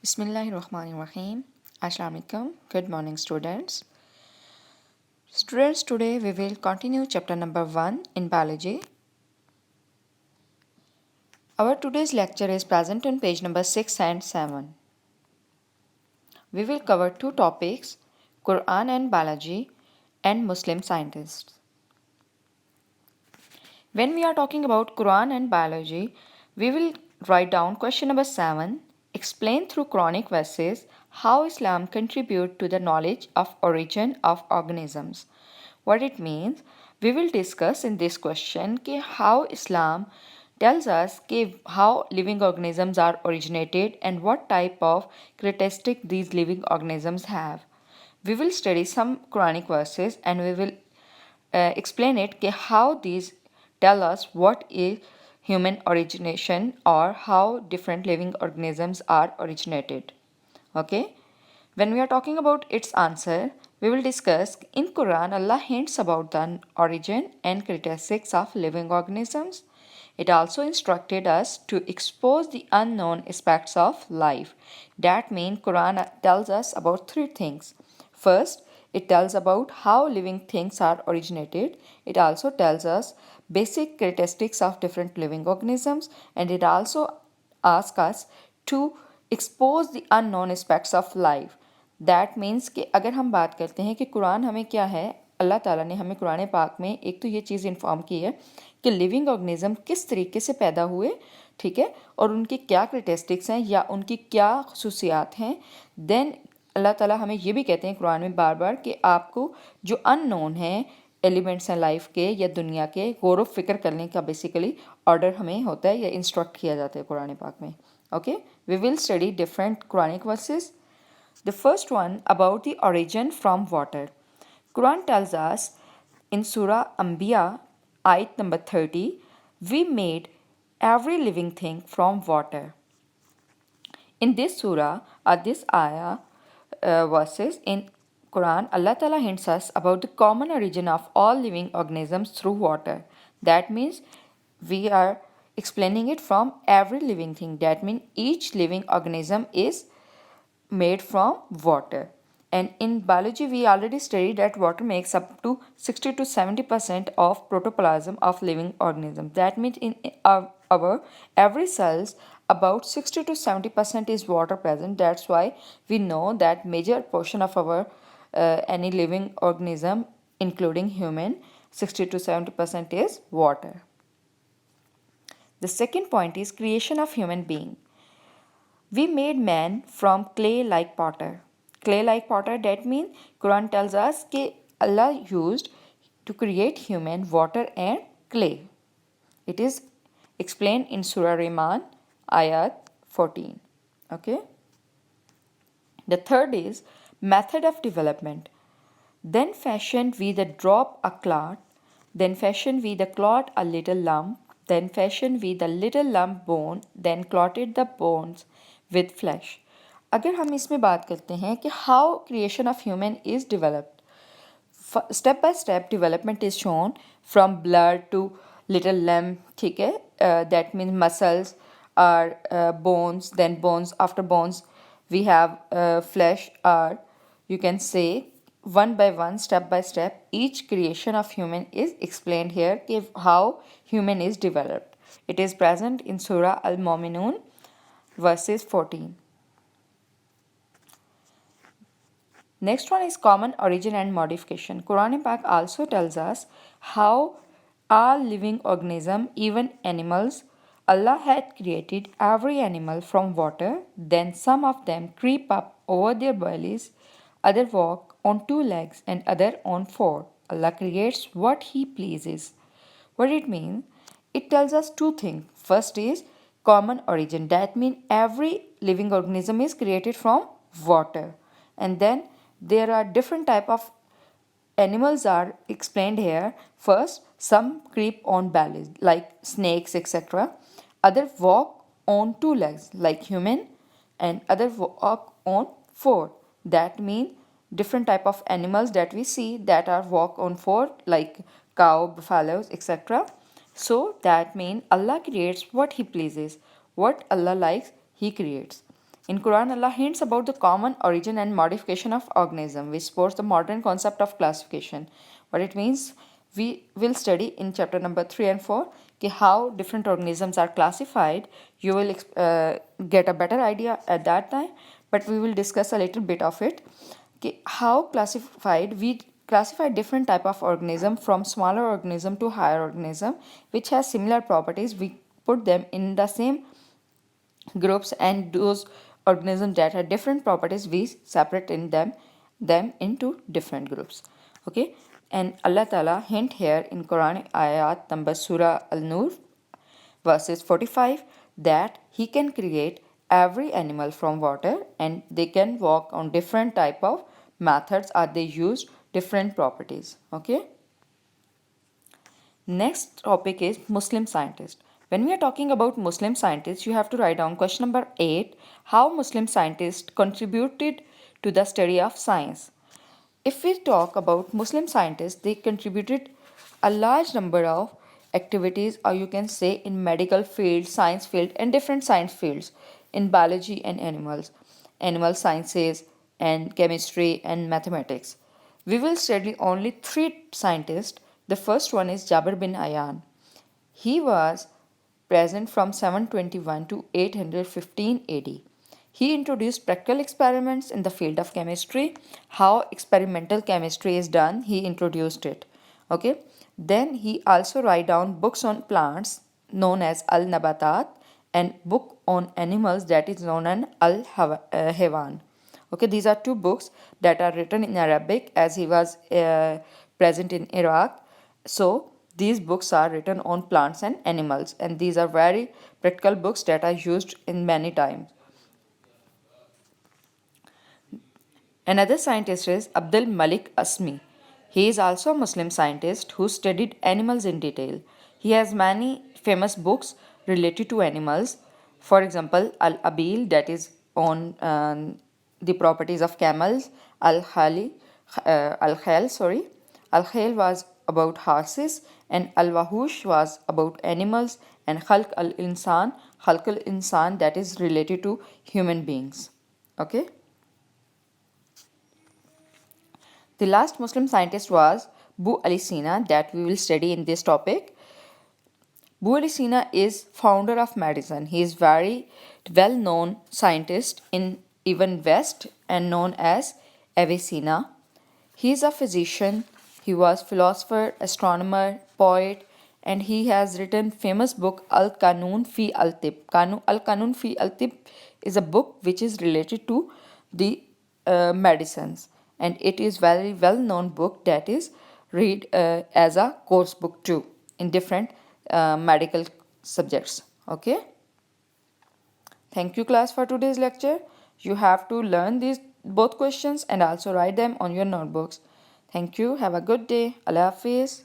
Bismillahirrahmanirrahim. Assalamu alaikum. Good morning, students. Students, today we will continue chapter number 1 in biology. Our today's lecture is present on page number 6 and 7. We will cover two topics, Quran and biology and Muslim scientists. When we are talking about Quran and biology, we will write down question number 7. Explain through Quranic verses how Islam contribute to the knowledge of origin of organisms. What it means, we will discuss in this question how Islam tells us how living organisms are originated and what type of characteristic these living organisms have. We will study some Quranic verses and we will explain it how these tell us what is human origination or how different living organisms are originated. Okay, when we are talking about its answer, we will discuss in Quran Allah hints about the origin and characteristics of living organisms. It also instructed us to expose the unknown aspects of life. That means Quran tells us about three things. First, it tells about how living things are originated. It also tells us basic characteristics of different living organisms, and it also asks us to expose the unknown aspects of life. That means कि अगर हम बात करते हैं कि कुरान हमें क्या है, अल्लाह ताला ने हमें कुरान पाक में एक तो ये चीज़ इन्फॉर्म की है कि लिविंग ऑर्गेनिज्म किस तरीके से पैदा हुए, ठीक है, और उनकी क्या करेक्टरिस्टिक्स हैं या उनकी क्या खसूसियात हैं. देन अल्लाह ताला हमें ये भी कहते हैं कुरान में बार बार कि आपको जो अननोन है एलिमेंट्स हैं लाइफ के या दुनिया के, गौर व फिक्र करने का बेसिकली ऑर्डर हमें होता है या इंस्ट्रक्ट किया जाता है कुरान पाक में. Okay, we will study different Quranic verses. The first one about the origin from water. Quran tells us in Surah Anbiya, ayat number 30, we made every living thing from water. In this surah or this ayah verses in Quran, Allah Ta'ala hints us about the common origin of all living organisms through water. That means we are explaining it from every living thing. That means each living organism is made from water. And in biology, we already studied that water makes up to 60 to 70% of protoplasm of living organisms. That means in our every cells, about 60 to 70% is water present. That's why we know that major portion of our any living organism, including human, 60 to 70% is water. The second point is creation of human being. We made man from clay like potter. Clay like potter, that means Quran tells us that Allah used to create human water and clay. It is explained in Surah Rahman, ayat 14. Okay. The third is method of development. Then fashioned we the drop a clot, then fashioned we the clot a little lump, then fashioned we the little lump bone, then clotted the bones with flesh. अगर हम इसमें बात करते हैं कि how creation of human is developed, step by step development is shown from blood to little limb, ठीक है, that means muscles or bones, then bones, after bones we have flesh, or you can say one by one, step by step, each creation of human is explained here, how human is developed. It is present in Surah Al-Mu'minun verses 14. Next one is common origin and modification. Quran Pak also tells us how all living organisms, even animals, Allah had created every animal from water, then some of them creep up over their bellies, other walk on two legs and other on four. Allah creates what He pleases. What it means? It tells us two things. First is common origin. That means every living organism is created from water. And then there are different type of animals are explained here. First, some creep on bellies like snakes, etc. Other walk on two legs like human, and other walk on four. That means different type of animals that we see that are walk on four like cow, buffaloes, etc. So that means Allah creates what He pleases. What Allah likes, He creates. In Quran, Allah hints about the common origin and modification of organism, which supports the modern concept of classification. What it means, we will study in chapter number 3 and 4 how different organisms are classified. You will get a better idea at that time, but we will discuss a little bit of it. How classified we classify different type of organism from smaller organism to higher organism, which has similar properties. We put them in the same groups, and those organisms that have different properties we separate in them into different groups. Okay, and Allah Ta'ala hint here in Quran ayat number Surah Al-Nur verses 45 that he can create every animal from water, and they can walk on different type of methods, or they use different properties. Okay, next topic is Muslim scientist. When we are talking about Muslim scientists, you have to write down question number 8, how Muslim scientists contributed to the study of science. If we talk about Muslim scientists, they contributed a large number of activities, or you can say in medical field, science field, and different science fields, in biology and animal sciences and chemistry and mathematics. We will study only three scientists. The first one is Jabir bin Ayyan. He was present from 721 to 815 AD. He introduced practical experiments in the field of chemistry. How experimental chemistry is done, he introduced it. Okay. Then he also write down books on plants known as Al Nabatat, and book on animals that is known as Al Hewan. Okay, these are two books that are written in Arabic, as he was present in Iraq. So these books are written on plants and animals, and these are very practical books that are used in many times. Another scientist is Abdul Malik Asmi. He is also a Muslim scientist who studied animals in detail. He has many famous books related to animals. For example, Al Abil, that is on the properties of camels. Al Khal, sorry. Al Khal was about horses, and Al Wahush was about animals, and Khalq al Insan, that is related to human beings. Okay. The last Muslim scientist was Bu Ali Sina, that we will study in this topic. Bu Ali Sina is founder of medicine. He is very well known scientist in even West and known as Avicenna. He is a physician, he was philosopher, astronomer, poet, and he has written famous book Al Qanun fi Al Tib. Al Qanun fi Al Tib is a book which is related to the medicines, and it is very well known book that is read as a course book too in different medical subjects. Okay, thank you class for today's lecture. You have to learn these both questions and also write them on your notebooks. Thank you. Have a good day. Allah Hafiz.